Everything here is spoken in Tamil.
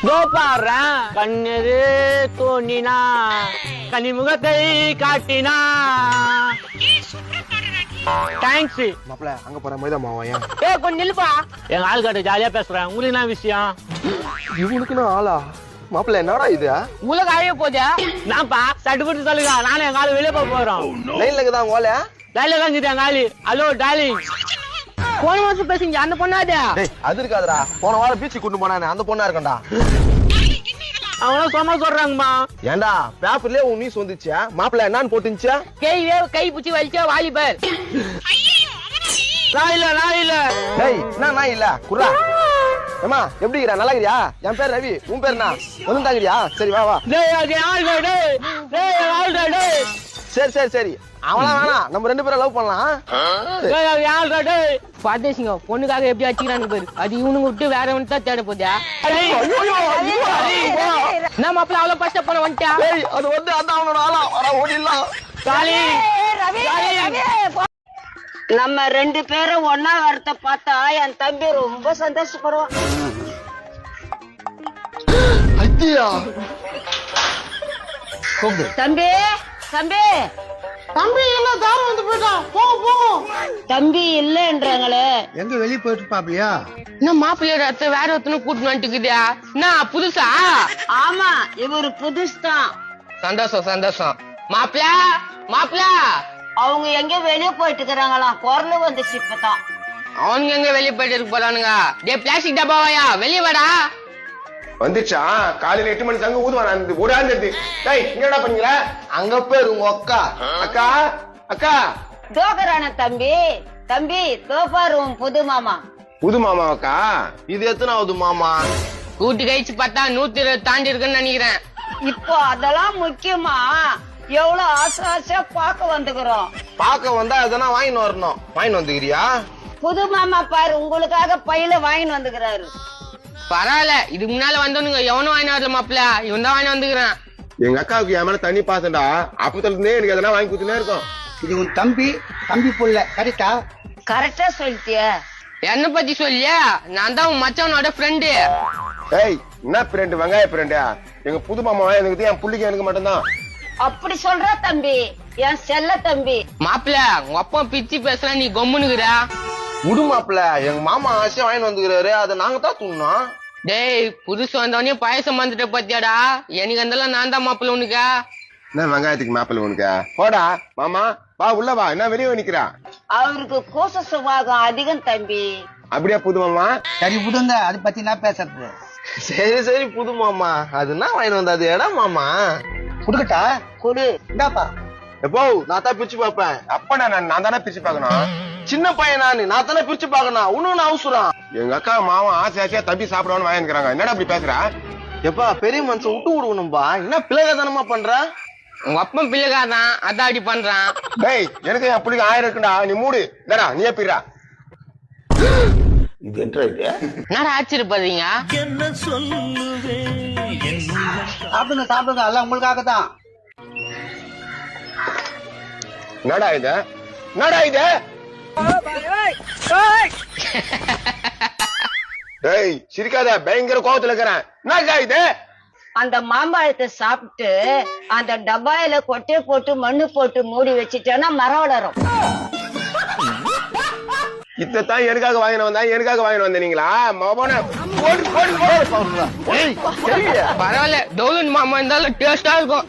பாடுறேன். கண்ணெரு தோண்டினா கனிமுகத்தை காட்டினா. தேங்க்ஸ் மாப்பிள்ள அங்க போற மாதிரி தான் மாவாயா. கொஞ்சம் நில்லுப்பா. எங்க ஆள் கிட்ட ஜாலியா பேசுறேன். உங்களுக்கு என்ன விஷயம்? இவனுக்குன்னு ஆளா? மாப்பிள்ள என்னடா இது? உங்களுக்கு அழைய போதா? நான்ப்பா சட்டுப்பட்டு சொல்லுங்க. நானும் எங்க ஆளு வெளியே போக போறோம். லைன்ல இருக்குதான் ஓல. லைன்ல தான் எங்க ஆளு. Hello darling. போன மாசம் பேசுங்க அந்த பொண்ணாதா? அது இருக்காதுடா. போன வாரம் பீச்சுக்கு கூட்டு போனானே அந்த பொண்ணா இருக்கண்டா. அவங்களும் சும்மா சொல்றாங்கம்மா. ஏண்டா பேப்பர்லயே உன் நியூஸ் வந்துச்சு. மாப்பிள்ள என்னன்னு போட்டுச்சா? கை பிடிச்சி வலிச்சா வாலிபர். நான் இல்ல. என்ன நான் இல்ல குர்ரா. ஏமா எப்படி இருக்கற? நல்லா இருக்கறியா? என் பேர் ரவி. உன் பேர் என்ன? ஒண்ணுதாங்கறியா? சரி வா வா. சரி அவளா வேணாம். நம்ம ரெண்டு பேரும் லவ் பண்ணலாம். பாத்தேசிங்க பொண்ணுக்காக எப்படி அடிச்சுக்கிறான்னு பேரு. அது இவனுங்க விட்டு வேற ஒன்று தான் தேட போதா? என்ன மாப்பிள்ள அவ்வளவு கஷ்டப்பட வந்துட்டா? அது வந்து அந்த அவனோட ஆளா வர ஓடிடலாம். நம்ம ரெண்டு பேரும் ஒன்னா வரத பார்த்தா என் தம்பி ரொம்ப சந்தோஷப்படுவான். தம்பி தம்பி தம்பி என்ன தாரம் வந்து போயிட்டான். போகும் தம்பி இல்லன்றாங்களே. எங்க வெளியே போயிட்டு பாப்பியா? என்ன மாப்பிள்ளைய வேற ஒருத்தனும் கூட்டு வந்துட்டுக்குதா? என்ன புதுசா? ஆமா இவரு புதுசுதான். சந்தோஷம். மாப்பிள்ள அவங்க எங்க வெளியே போயிட்டு இருக்கிறாங்களாம். குரல் வந்துச்சு இப்பதான். அவனுங்க எங்க வெளியே போயிட்டு இருக்க போறானுங்க? டே பிளாஸ்டிக் டப்பாவாயா வெளியே வாடா. வந்துச்சா? காலையில 8 மணி தங்க ஊதுவான். ஓடாந்து என்னடா பண்ணீங்களா? அங்க பேர் உங்க அக்கா. தோக்கறான தம்பி தோப்பாரு உன் புது மாமா. புது மாமாக்கா? இது எத்தனாவது மாமா? கூட்டி கழிச்சு பார்த்தா 120 தாண்டி இருக்குன்னு நினைக்கிறேன். இப்போ அதெல்லாம் முக்கியமா? எவ்வளவு ஆசையா பார்க்க வந்துக்கிறோம். பாக்க வந்தா எதனா வாங்கிட்டு வரணும். வாங்கிட்டு வந்துக்கிறியா? புது மாமா பாரு உங்களுக்காக பையில வாங்கிட்டு வந்துக்கிறாரு. பரவாயில்ல. இதுக்கு முன்னால வந்தவனுங்க எவனும் வாங்கி வரல மாப்பிள்ள. இவன் தான் வாங்கி வந்துக்கிறேன். எங்க அக்காவுக்கு என் மேல தண்ணி பாசண்டா. அப்பத்துல இருந்தே எனக்கு எதனா வாங்கி கொடுத்துனே இருக்கும். இது உன் தம்பி புள்ள கரெக்டா? கரெக்டா சொல்லிட்டிய. என்ன பத்தி சொல்லியா? நான் தான் உன் மச்சவனோட ஃப்ரெண்டு. என்ன ஃப்ரெண்டு? வெங்காய ஃப்ரெண்டா? எங்க புது மாமா எனக்கு என் புள்ளிக்கு எனக்கு மட்டும்தான். அப்படி சொல்ற தம்பி என் செல்ல தம்பி. மாப்பிள்ள உங்க அப்பா பிச்சு பேசுற நீ கொம்முனுக்குற. விடு மாப்பிள்ள. எங்க மாமா ஆசையா வாங்கிட்டு வந்துக்கிறாரு. அதை நாங்க தான் துண்ணோம். டேய் புதுசு வந்தவனே பாயசம் வந்துட்ட பத்தியாடா. எனக்கு அதெல்லாம் நான் தான் மாப்பிள்ள உனக்கா. என்ன வெங்காயத்துக்கு மாப்பிள்ள உனக்கு? போடா மாமா வா உள்ள வா. என்ன வெளியே நிக்கிறா? அவருக்கு கோச சுபாகம் அதிகம் தம்பி. அப்படியா புது மாமா? சரி விடுங்க, அதை பத்தி நான் பேசுறது. சரி புது மாமா. அதுனா வாங்கிட்டு வந்தா அது இடம் மாமா. குடுக்கட்டா? குடு. இந்தாப்பா. எப்போ நான் தான் பிரிச்சு பாப்பேன். அப்ப நான் தானே பிரிச்சு பாக்கணும். சின்ன பையன் நான் தானே பிரிச்சு பாக்கணும். இன்னொன்னு அவசரம். எங்க அக்கா மாமா ஆசையா தம்பி சாப்பிடணும்னு வாங்கிக்கிறாங்க. என்னடா அப்படி பேசுற? எப்பா பெரிய மனுஷன் விட்டு விடுவணும்பா. என்ன பிள்ளைகாதனமா பண்ற? உங்க அப்பா பிள்ளைகாதான் அதான் அப்படி பண்றான். எனக்கு என் பிள்ளைங்க 1000 இருக்குடா. நீ மூடு. நீயே பிறா. இது என்னடா ஆச்சரியப்படுறீங்க? என்ன சொல்லுவேன்? சாப்பிடுங்க எல்லாம் உங்களுக்காக தான். என்னடா இது? சிரிக்காத. பயங்கர கோபத்துல இருக்கிறேன். என்னடா இது? அந்த மாம்பழத்தை சாப்பிட்டு அந்த டப்பாயில கொட்டையை போட்டு மண்ணு போட்டு மூடி வச்சுட்டேன்னா மரம் வளரும். இத்தான் எனக்காக வாங்கின வந்தீங்களா? பரவாயில்ல. டோலன் மாமா இருந்தாலும் டேஸ்டா இருக்கும்.